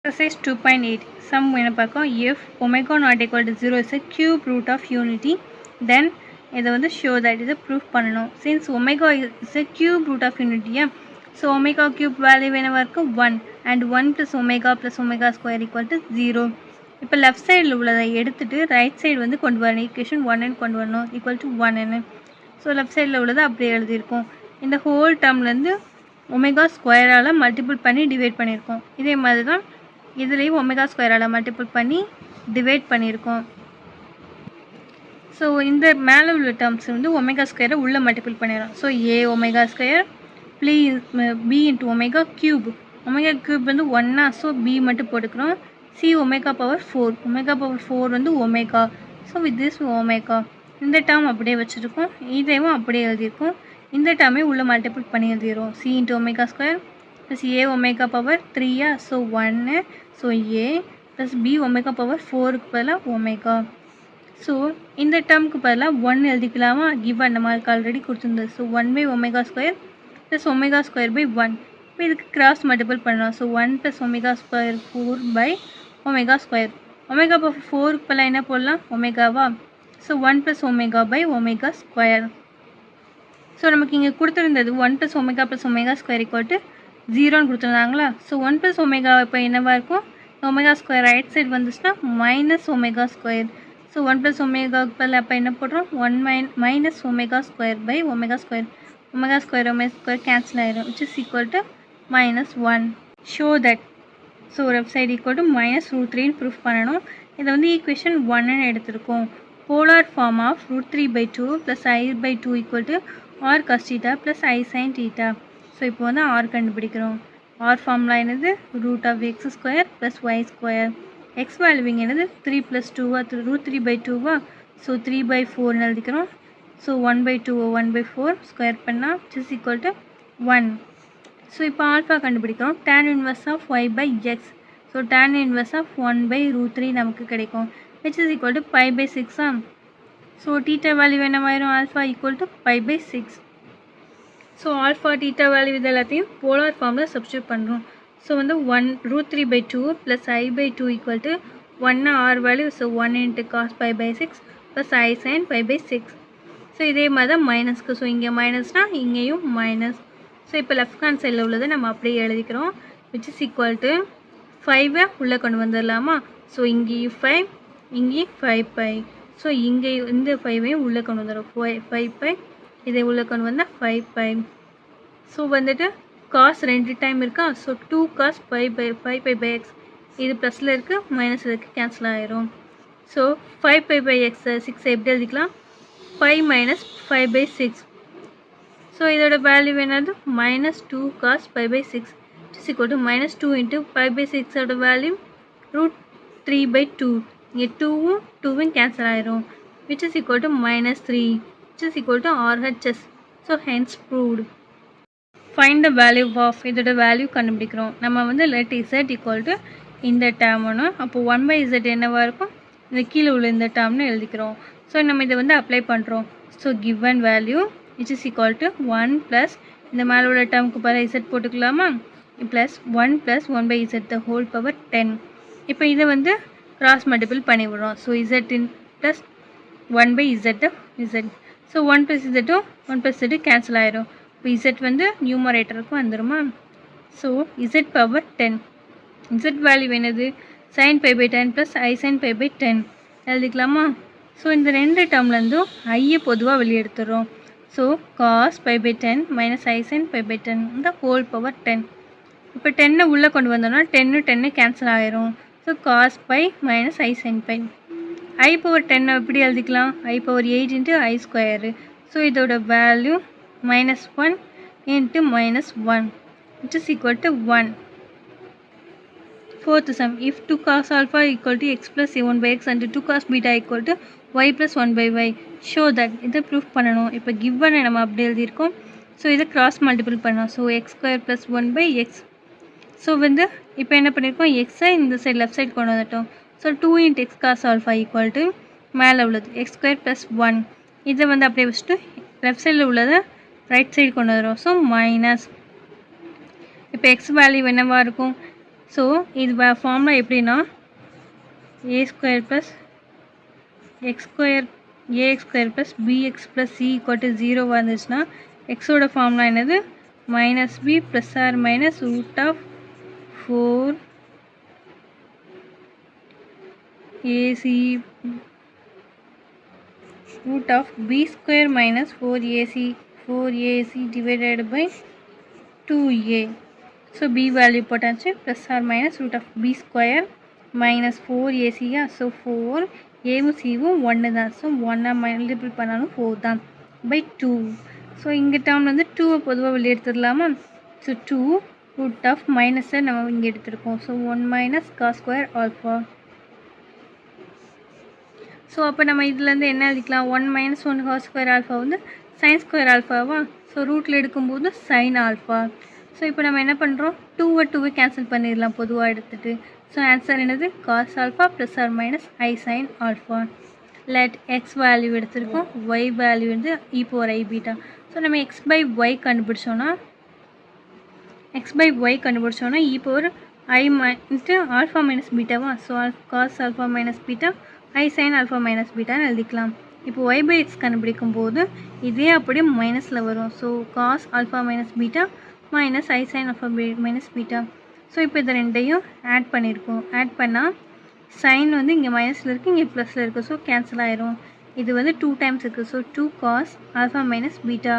Exercise 2.8 sum என்ன பார்க்கும் if omega not equal to 0 is a cube root of unity then இதை வந்து show that இதை proof பண்ணணும் since omega is a cube root of unity so omega cube value என்னவா இருக்கும் 1 and 1 plus omega square equal to 0 இப்போ left side உள்ளதை எடுத்துட்டு right side வந்து கொண்டு வரணும் equation 1 and கொண்டு வரணும் equal to 1 so left side உள்ளதை அப்படியே எழுதியிருக்கோம் இந்த whole termலேருந்து omega square ஆல multiple பண்ணி divide பண்ணியிருக்கோம் இதே மாதிரி தான் இதுலேயும் ஒமேகா ஸ்கொயரால் மல்டிபிள் பண்ணி டிவைட் பண்ணியிருக்கோம் ஸோ இந்த மேலே உள்ள டேர்ம்ஸ் வந்து ஒமேகா ஸ்கொயரை உள்ளே மல்டிபிள் பண்ணிடுறோம் so a omega square b into omega cube வந்து ஒன்னா ஸோ பி மட்டும் போட்டுக்கிறோம் சி ஒமேகா பவர் 4 வந்து omega so with this omega இந்த டேர்ம் அப்படியே வச்சுருக்கோம் இதையும் அப்படியே எழுதியிருக்கோம் இந்த டேர்மே உள்ளே மல்டிபிள் பண்ணி எழுதிடுறோம் C into omega square plus a omega power 3 so 1 so a plus b omega power 4 க்கு பதிலா omega so இந்த டேர்முக்கு பதிலா 1 எழுதிக்கலாமா given நமக்கு already கொடுத்திருந்தது so 1 by omega square plus omega square by 1 இப்போ இதுக்கு கிராஸ் மல்டிபிள் பண்ணலாம் so 1 plus omega square 4 by omega square omega power 4 க்கு பதிலா என்ன போடலாம் ஒமேகாவா so 1 plus omega by omega square so நமக்கு இங்க கொடுத்திருந்தது 1 plus omega square equal to 0 கொடுத்துருந்தாங்களா ஸோ 1 plus omega இப்போ என்னவா இருக்கும் omega square ரைட் சைடு வந்துச்சுன்னா minus omega square so 1 plus omega பதில் அப்போ என்ன போடுறோம் 1 minus omega square by omega square cancel ஆயிடும் which is equal to -1 show that so left side equal to -√3 proof பண்ணணும் இதை வந்து ஈக்குவேஷன் 1 எடுத்திருக்கோம் polar form of √3/2 plus i/2 equal to r cos theta plus i sin theta so இப்போ வந்து R கண்டுபிடிக்கிறோம் R formula என்னது √(x² + y²) X valuing என்னது 3 + 2 √3/2 so 3/4 எழுதிக்கிறோம் ஸோ 1/2 1/4 ஸ்கொயர் பண்ணால் which is = 1 ஸோ இப்போ ஆல்ஃபா கண்டுபிடிக்கிறோம் tan inverse of y/x so tan inverse of 1/√3 நமக்கு கிடைக்கும் which is equal to π/6 so theta value என்னவாயிரும் alpha = π/6 so alpha theta value இது எல்லாத்தையும் போலார் ஃபார்மில் சப்ஸ்டியூட் பண்ணுறோம் ஸோ வந்து √3/2 + i/2 = 1 R value so 1 × cos π/6 + i sin π/6 ஸோ இதே மாதிரி தான் மைனஸ்க்கு ஸோ இங்கே மைனஸ்னால் இங்கேயும் மைனஸ் ஸோ இப்போ லெஃப்ட் ஹேண்ட் சைடில் உள்ளதை நம்ம அப்படியே எழுதிக்கிறோம் which is equal to 5 உள்ளே கொண்டு வந்துடலாமா ஸோ இங்கேயும் 5 இங்கேயும் 5π ஸோ இங்கே இந்த 5ஐயும் உள்ளே கொண்டு வந்துடும் 5π இதை உள்ளே கொண்டு வந்தால் 5π ஸோ வந்துட்டு காஸ் 2 டைம் இருக்கா ஸோ 2 cos π/x இது ப்ளஸில் இருக்குது மைனஸ் இதுக்கு கேன்சல் ஆயிரும் ஸோ 5π/x 6 எப்படி எழுதிக்கலாம் 5 - 5/6 ஸோ இதோட வேல்யூ என்னது -2 cos π/6 is equal to -2 × π/6 ஓட வேல்யூ √3/2 இங்கே 2வும் 2வும் கேன்சல் ஆயிரும் which is equal to -3 which is equal to RHS so hence proved find the value of இதோட வேல்யூ கண்டுபிடிக்கிறோம் நம்ம வந்து let z equal to இந்த டேர்ம்னு அப்போ 1/z என்னவா இருக்கும் இந்த கீழே உள்ள இந்த டேர்ம்னு எழுதிக்கிறோம் ஸோ நம்ம இதை வந்து அப்ளை பண்ணுறோம் so given value which is equal to 1 plus இந்த மேலே உள்ள டேர்முக்கு பதிலாக z போட்டுக்கலாமா plus 1 + 1/z the whole power 10 இப்போ இதை வந்து கிராஸ் மல்டிபிள் பண்ணி விடுறோம் so z in plus 1/z z so 1 + z 1 + z cancel ஆயிரும் இப்போ z வந்து நியூமரேட்டருக்கு வந்துடுமா so z power 10 z value என்னது sin π/10 + i sin π/10 எழுதிக்கலாமா ஸோ இந்த ரெண்டு டேர்ம்லேருந்தும் ஐயை பொதுவாக வெளியெடுத்துடுறோம் ஸோ cos π/10 - i sin π/10 இந்த ஹோல் பவர் 10 இப்போ 10 உள்ளே கொண்டு வந்தோம்னா 10 கேன்சல் ஆயிரும் so cos π - i sin π i power 10 எப்படி எழுதிக்கலாம் i power 8 × i². ஸோ இதோட value -1 × -1 which is equal to 1. Fourth sum, if 2 cos alpha equal to x plus a1/x and 2 cos beta equal to y plus 1/y, show that இதை proof பண்ணணும் இப்போ given நம்ம அப்படி எழுதியிருக்கோம் so இதை cross multiple பண்ணோம் so x² + 1/x so வந்து இப்போ என்ன பண்ணியிருக்கோம் எக்ஸை இந்த சைடு லெஃப்ட் சைடு கொண்டு வந்துட்டோம் so 2 × x cos alpha equal to மேலே உள்ளது x² + 1 இதை வந்து அப்படியே வச்சுட்டு லெஃப்ட் சைடில் உள்ளதை ரைட் சைடு கொண்டு வந்துடும் ஸோ மைனஸ் இப்போ எக்ஸ் வேல்யூ என்னவாக இருக்கும் ஸோ இது ஃபார்முலா எப்படின்னா A square plus X square AX square plus BX plus C equal to 0 வந்துச்சுன்னா எக்ஸோட ஃபார்முலா என்னது minus B plus or minus root of 4 AC root of b square minus 4ac divided by 2a. So b value potential plus or minus root of b square minus 4ac. So 4 a c 1 தான். So 1 multiple பண்ணாலும் 4 தான் by 2. So இங்க term வந்து 2 பொதுவா வெளிய எடுத்துடலாமா? So 2 root of minus நம்ம இங்க எடுத்துருக்கோம். So 1 minus cos square alpha. So அப்போ நம்ம இதுலேருந்து என்ன எழுதிக்கலாம் 1 minus 1 cos square alpha வந்து sin square alphaவா ஸோ ரூட்டில் எடுக்கும்போது sin alpha. ஸோ இப்போ நம்ம என்ன பண்ணுறோம் 2 கேன்சல் பண்ணிடலாம் பொதுவாக எடுத்துகிட்டு. ஸோ ஆன்சர் என்னது cos alpha plus or minus I sin alpha. Let X value எடுத்துருக்கோம் ஒய் வேல்யூ வந்து e power i beta. So நம்ம x by y கண்டுபிடிச்சோன்னா e power i alpha minus betaவா so cos alpha minus beta I sin alpha minus beta எழுதிக்கலாம். இப்போ y by x கண்டுபிடிக்கும் போது இதே அப்படியே மைனஸில் வரும். So cos alpha minus beta minus I sin alpha minus beta. So இப்போ இது ரெண்டையும் ஆட் பண்ணியிருக்கோம். ஆட் பண்ணால் சைன் வந்து இங்கே மைனஸில் இருக்குது இங்கே ப்ளஸில் இருக்குது. ஸோ கேன்சல் ஆயிரும். இது வந்து 2 times இருக்குது. So 2 cos alpha minus beta.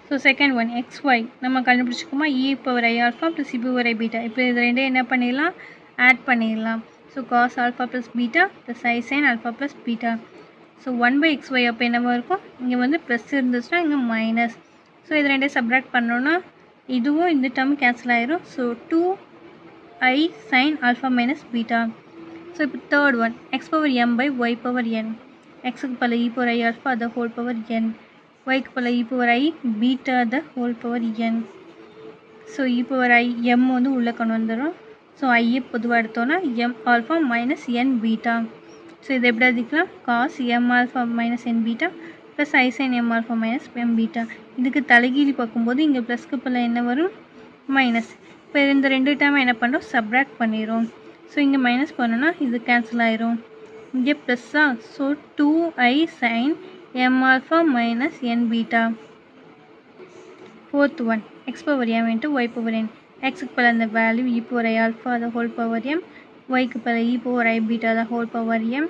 So second one xy நம்ம கண்டுபிடிச்சிக்கோமா e power i alpha plus e power i beta. இப்போ இது ரெண்டையும் என்ன பண்ணிடலாம் ஆட் பண்ணிடலாம். So cos alpha plus beta plus I sin alpha plus beta. So 1 by xy அப்போ என்னவா இருக்கும் இங்கே வந்து ப்ளஸ் இருந்துச்சுன்னா இங்கே மைனஸ். ஸோ இது ரெண்டே சப்ராக்ட் பண்ணோன்னா இதுவும் இந்த டேர்ம் கேன்சல் ஆயிரும். So 2i sin alpha minus beta. So இப்போ third one x power m by y power n. xக்கு பல e power i alpha the whole power n. yக்கு பல e power i beta the whole power n. So e power i m வந்து உள்ளே கொண்டு வந்துடும். So ஐயை பொதுவாக எடுத்தோன்னா M alpha minus N beta. So இது எப்படி எழுதிக்கலாம் cos M alpha minus N beta plus I sine M alpha minus M beta. இதுக்கு தலைகீழி பார்க்கும்போது இங்கே ப்ளஸ்க்கு பல என்ன வரும் மைனஸ். இப்போ இந்த ரெண்டு டைம் என்ன பண்ணுறோம் சப்ராக்ட் பண்ணிடுறோம். ஸோ இங்கே மைனஸ் பண்ணோன்னா இது கேன்சல் ஆயிரும். இங்கே ப்ளஸ்ஸா so 2i sine M alpha minus N beta. Fourth one X power M into Y power N. xக்கு பல அந்த value e power i alpha the whole power m. yக்கு பல e power i beta the whole power m.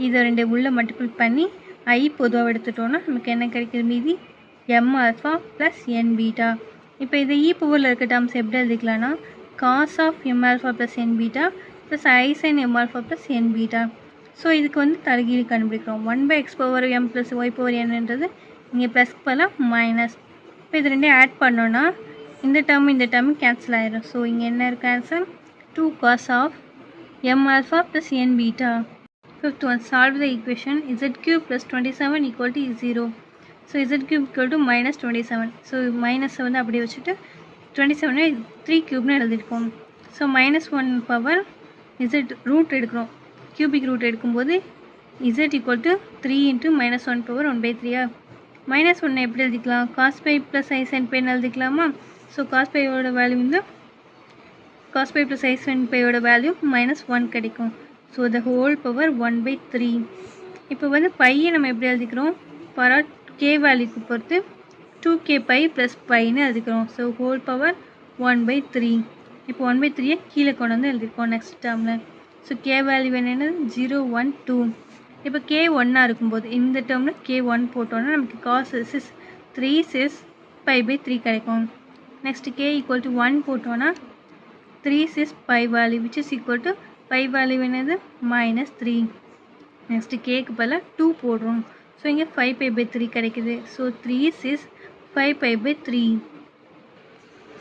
இதை ரெண்டு உள்ள multiple பண்ணி i பொதுவாக எடுத்துட்டோன்னா நமக்கு என்ன கிடைக்கிது மீதி m alpha plus n beta. இப்போ இதை e powerல இருக்க டேர்ம்ஸ் எப்படி எழுதிக்கலாம்னா cos of m alpha plus n beta plus I sin m alpha plus n beta. So இதுக்கு வந்து தலைகீழி கண்டுபிடிக்கிறோம் 1 by x power m plus y power nன்றது இங்கே ப்ளஸ்க்கு பல மைனஸ். இப்போ இது ரெண்டே ஆட் பண்ணோன்னா இந்த டேர்ம் கேன்சல் ஆயிரும். ஸோ இங்கே என்ன இருக்குது answer 2 cos of m alpha plus n beta. Fifth one solve the equation z cube plus 27 equal to 0. So z cube equal to minus 27. So மைனஸை வந்து அப்படியே வச்சுட்டு 27 3 க்யூப்னு எழுதியிருக்கோம். So minus 1 power z root எடுக்கிறோம். கியூபிக் ரூட் எடுக்கும்போது z equal to 3 into minus 1 power 1 by 3. Minus 1 எப்படி எழுதிக்கலாம் cos pi plus I sin pi எழுதிக்கலாமா. ஸோ cos pi ஓட வேல்யூ வந்து cos pi plus I sin pi ஓட வேல்யூ மைனஸ் 1 கிடைக்கும். So the whole power 1 by 3. இப்போ வந்து பையை நம்ம எப்படி எழுதிக்கிறோம் பவர் k வேல்யூக்கு பொறுத்து 2k pi plus பைன்னு எழுதிக்கிறோம். So whole power 1 by 3. இப்போ 1 by 3 கீழே கொண்டு வந்து எழுதிருக்கோம் நெக்ஸ்ட் டேர்மில். ஸோ k வேல்யூ என்னென்னு 0 1 2. இப்போ k 1 இருக்கும்போது இந்த டேர்மில் k 1 போட்டோன்னா நமக்கு cos 3 6 pi by 3 கிடைக்கும். நெக்ஸ்ட் k equal to 1 போட்டோன்னா 3 6 pi value which is equal to pi value என்னது minus 3. நெக்ஸ்ட் கேக்கு பதில் 2 போடுறோம். ஸோ இங்கே 5 pi by 3 கிடைக்குது. So 3 6 5 pi by 3.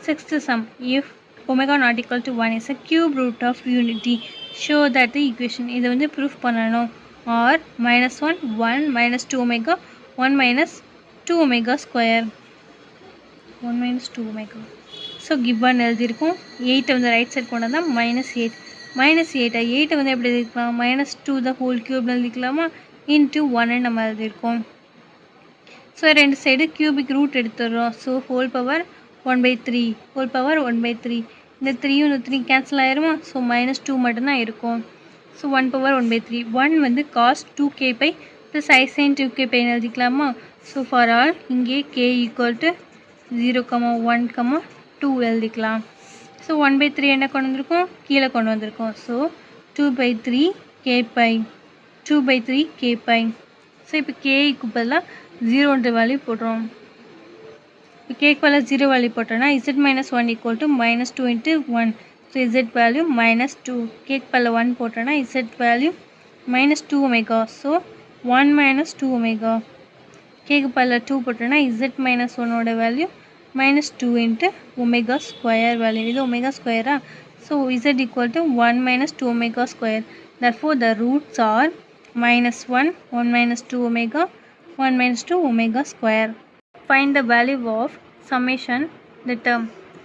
Sixth sum if omega not equal to 1 is a cube root of unity show that the equation இதை வந்து proof பண்ணணும். or minus 1 1 minus 2 omega 1 minus 2 omega square 1 minus 2 omega. So given எழுதியிருக்கோம் 8 வந்து right side கொண்டு வந்தால் minus 8 வந்து எப்படி எழுதிக்கலாம் minus 2 the whole cube எழுதிக்கலாமா into 1 நம்ம எழுதியிருக்கோம். ஸோ ரெண்டு சைடு கியூபிக் ரூட் எடுத்துடுறோம். So whole power 1 by 3 whole power 1 by 3. இந்த 3யும் இந்த 3 கேன்சல் ஆயிருமா? ஸோ -2 மட்டும்தான் இருக்கும். ஸோ 1/1/3. 1 வந்து cos 2k pi plus I sin 2k பைன்னு எழுதிக்கலாமா? ஸோ ஃபார் ஆல் இங்கே k ஈக்குவல் டு 0, 1, 2 எழுதிக்கலாம். ஸோ 1/3 என்ன கொண்டு வந்திருக்கோம்? கீழே கொண்டு வந்திருக்கோம். So 2/3k by 2/3k by. So இப்போ கேக்கு பதிலாக 0ன்ற வேல்யூ போடுறோம். இப்போ கேக்கு பதிலாக 0 வேல்யூ போட்டோன்னா z - 1 equal to -2 into 1. So z value -2. கேக்கு பதிலாக 1 போட்டோன்னா z value -2 omega. So 1 - 2 omega. கேக்கு பதிலாக 2 போட்டோன்னா z - 1ஓட value -2 into omega square value. இது ஒமேகா ஸ்கொயரா? So z equal to 1 - 2 omega square. Therefore the roots are -1, 1 - 2 omega, 1 - 2 omega square. Find the value of summation the term.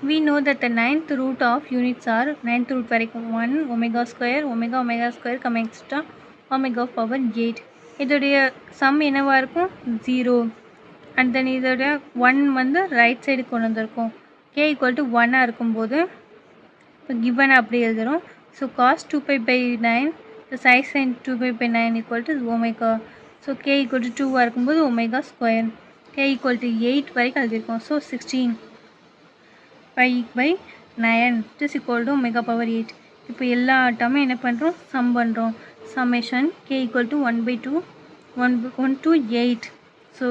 We know that the 9th root of units are 9th root வரைக்கும் 1 omega square, omega square, etc. omega power 8. இதோடைய sum என்னவா இருக்கும்? 0. and then இதோடைய 1 வந்து right side கொண்டு வந்திருக்கும். k equal to 1 இருக்கும்போது இப்போ given அப்படி எழுதுகிறோம். So cos 2π/9 plus I sin 2π/9 equal to omega. So k equal to 2 இருக்கும்போது omega square. k equal to 8 வரைக்கும் எழுதியிருக்கோம். So 16 π/9 is equal to omega power 8. இப்போ எல்லா டேர்மும் என்ன பண்ணுறோம்? சம் பண்ணுறோம். summation k equal to 1/2 1 to 8. So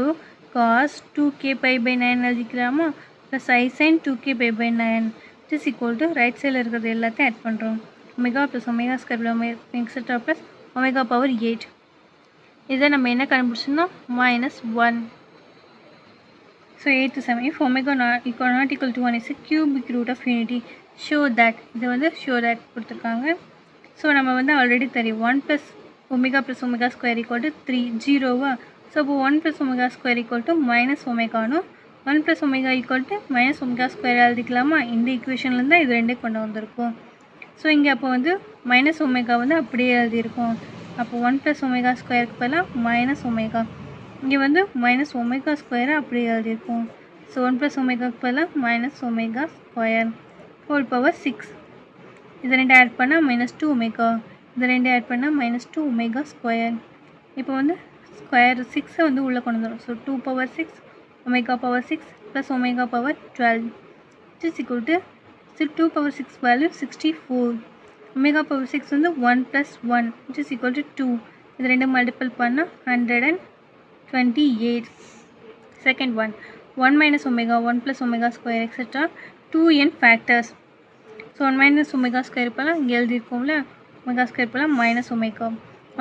cos 2k π/9 எழுதிக்கலாமா? plus I sin 2k π/9 is equal to right சைடில் இருக்கிறது எல்லாத்தையும் ஆட் பண்ணுறோம். omega plus omega square etc. plus omega power 8. இதை நம்ம என்ன கண்டுபிடிச்சோம்னா -1. So 8th sum, if omega not equal to 1 is a cubic root of unity, show that. இது வந்து show that கொடுத்துருக்காங்க. ஸோ நம்ம வந்து ஆல்ரெடி தெரியும் 1 plus omega square equal to 3 0வா? So அப்போ 1 plus omega square equal to minus omega-னும் 1 plus omega equal to minus omega square எழுதிக்கலாமா? இந்த ஈக்குவேஷன்லேருந்து தான் இது ரெண்டே கொண்டு வந்திருக்கும். ஸோ இங்கே அப்போ வந்து மைனஸ் ஒமேகா வந்து அப்படியே எழுதியிருக்கோம். அப்போ 1 plus omega ஸ்கொயருக்கு பதிலாக மைனஸ் ஒமேகா. இங்கே வந்து மைனஸ் ஒமேகா ஸ்கொயரை அப்படியே எழுதியிருக்கோம். ஸோ 1 plus ஒமேகாக்கு பதிலாக minus omega square whole power 6. இது ரெண்டு ஆட் பண்ணால் -2 ஒமேகா. இது ரெண்டு ஆட் பண்ணால் -2 ஒமேகா ஸ்கொயர். இப்போ வந்து ஸ்கொயர் 6 வந்து உள்ளே கொண்டு வந்துடும். So 2 power 6 omega power 6 plus omega power 12 is equal to 2 power 6 value 64. Omega power 6 வந்து 1 + 1 which is equal to 2. இது ரெண்டு மல்டிபிள் பண்ணால் 128. Second one, 1 minus omega, 1 plus omega square etc. 2n factors. So 1 minus omega square பல இங்கே எழுதியிருக்கோம்ல, omega square பல minus omega,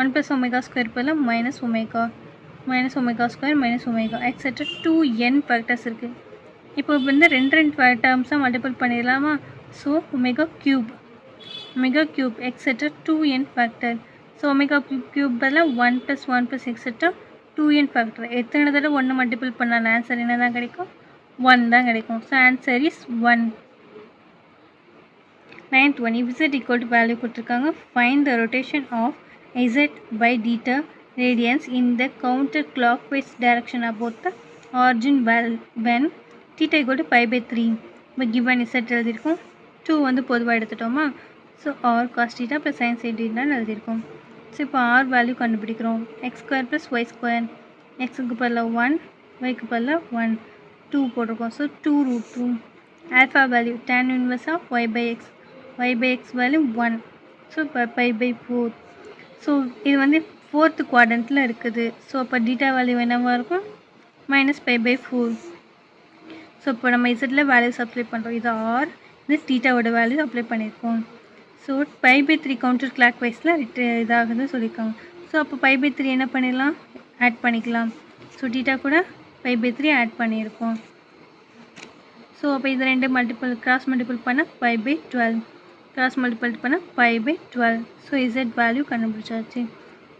1 plus omega square பல minus omega square minus omega etc. 2n factors இருக்குது. இப்போ வந்து ரெண்டு டேர்ம்ஸாக மல்டிபிள் பண்ணிடலாமா? So omega cube etc. 2n factor. So omega cube பதிலாக 1 plus 1 plus etc. 2n factor. எத்தனை தடவை 1 மல்டிபிள் பண்ணால் ஆன்சர் என்ன தான் கிடைக்கும்? 1 தான் கிடைக்கும். So answer is 1. 9th one, if z equal to value கொடுத்துருக்காங்க, find the rotation of z by theta radians in the counter clockwise direction about the origin when theta equal to π/3. இப்போ given z எழுதியிருக்கோம். 2 வந்து பொதுவாக எடுத்துட்டோமா? So r cos theta plus sin theta எழுதியிருக்கோம். So இப்போ r value கண்டுபிடிக்கிறோம். x square plus y square. xக்கு பதிலாக 1, yக்கு பதிலாக 1, 2 போட்டிருக்கோம். So 2√2. Alpha value tan inverse of y/x value 1. So இப்போ π/4. ஸோ இது வந்து 4th குவாட்ரண்ட்டில் இருக்குது. ஸோ அப்போ டீட்டா வேல்யூ என்னவாக இருக்கும்? -π/4. ஸோ இப்போ நம்ம இசட்டில் வேல்யூஸ் அப்ளை பண்ணுறோம். இது ஆர், இது டீட்டாவோட வேல்யூ அப்ளை பண்ணியிருக்கோம். ஸோ π/3 கவுண்டர் கிளாக் வைஸில் இதாகுது சொல்லியிருக்காங்க. ஸோ அப்போ π/3 என்ன பண்ணிடலாம்? ஆட் பண்ணிக்கலாம். ஸோ டீட்டா கூட π/3 ஆட் பண்ணியிருக்கோம். ஸோ அப்போ இது ரெண்டு கிராஸ் மல்டிபிள் பண்ணால் π/12, கிராஸ் மல்டிபிள் பண்ணால் π/12. ஸோ இசட் வேல்யூ கண்டுபிடிச்சாச்சு.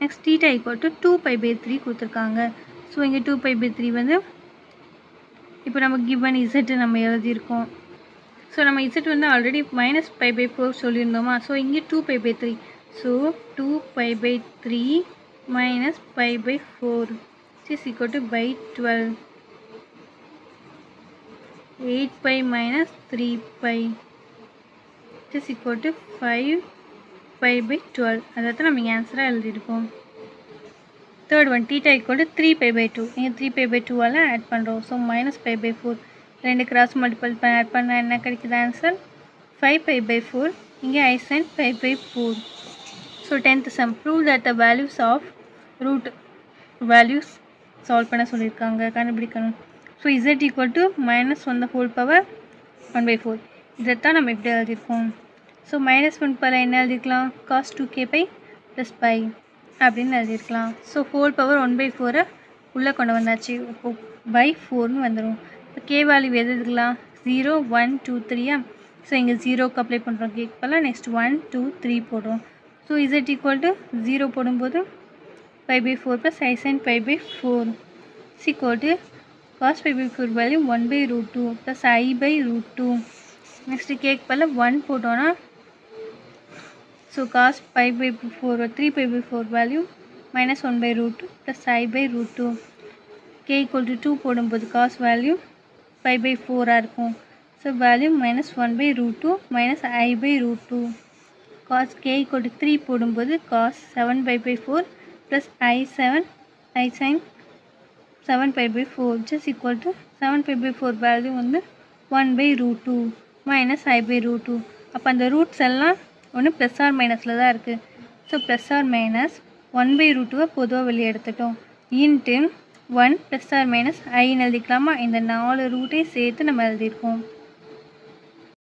நெக்ஸ்ட் டீட்டா ஈக்குவல் டு 2π/3 கொடுத்துருக்காங்க. ஸோ இங்கே 2π/3 வந்து இப்போ நம்ம கிவன் இசட்டு நம்ம எழுதியிருக்கோம். ஸோ நம்ம இசட் வந்து ஆல்ரெடி -π/4 சொல்லியிருந்தோமா? ஸோ இங்கே 2π/3. So 2π/3 minus π/4 is equal to /12. 8π minus 3π. Is equal to 5π/12 அதை தான் நம்ம இங்கே ஆன்சராக எழுதியிருக்கோம். Third one theta equal to 3π/2 இங்கே 3π/2 ஆட் பண்ணுறோம். ஸோ -π/4 ரெண்டு கிராஸ் மல்டிபிள் ஆட் பண்ணால் என்ன கிடைக்குது ஆன்சர் 5π/4 இங்கே I sin π/4. So 10th sum prove that the values of root values solve பண்ண சொல்லியிருக்காங்க கண்டுபிடிக்கணும். ஸோ z equal to -1 the whole power 1/4 இதைத்தான் நம்ம இப்படி எழுதியிருக்கோம். ஸோ -1 பதில் என்ன எழுதிக்கலாம் cos 2k + π அப்படின்னு எழுதியிருக்கலாம். ஸோ ஹோல் பவர் 1/4 உள்ளே கொண்டு வந்தாச்சு. இப்போ /4ன்னு வந்துடும். இப்போ கே வேல்யூ எது எடுக்கலாம் 0 1 2 3 ஸோ இங்கே 0க்கு அப்ளை பண்ணுறோம். கேக்கு பதில் நெக்ஸ்ட் 1 2 3 போடுறோம். ஸோ z ஈக்குவல் டு 0 போடும்போது π/4 + I sin π/4 is equal to cos π/4 value 1/√2 + I/√2. Next கேக்கு பதில் 1 போட்டோன்னா so cos π/4 3π/4 value -1/√2 + I/√2. k equal to 2 போடும்போது cos வேல்யூ π/4 இருக்கும். So value -1/√2 - I/√2. cos k equal to 3 போடும்போது cos 7π/4 + I sin 7π/4 which is equal to 7π/4 value வந்து 1/√2 - I/√2. அப்போ அந்த roots எல்லாம் ஒன்று ப்ளஸ் ஆர் மைனஸில் தான் இருக்குது. ஸோ ப்ளஸ் ஆர் மைனஸ் 1/√2 பொதுவாக வெளியே எடுத்துட்டோம். Into 1 + or - I எழுதிக்கலாமா? இந்த 4 ரூட்டையும் சேர்த்து நம்ம எழுதியிருக்கோம்.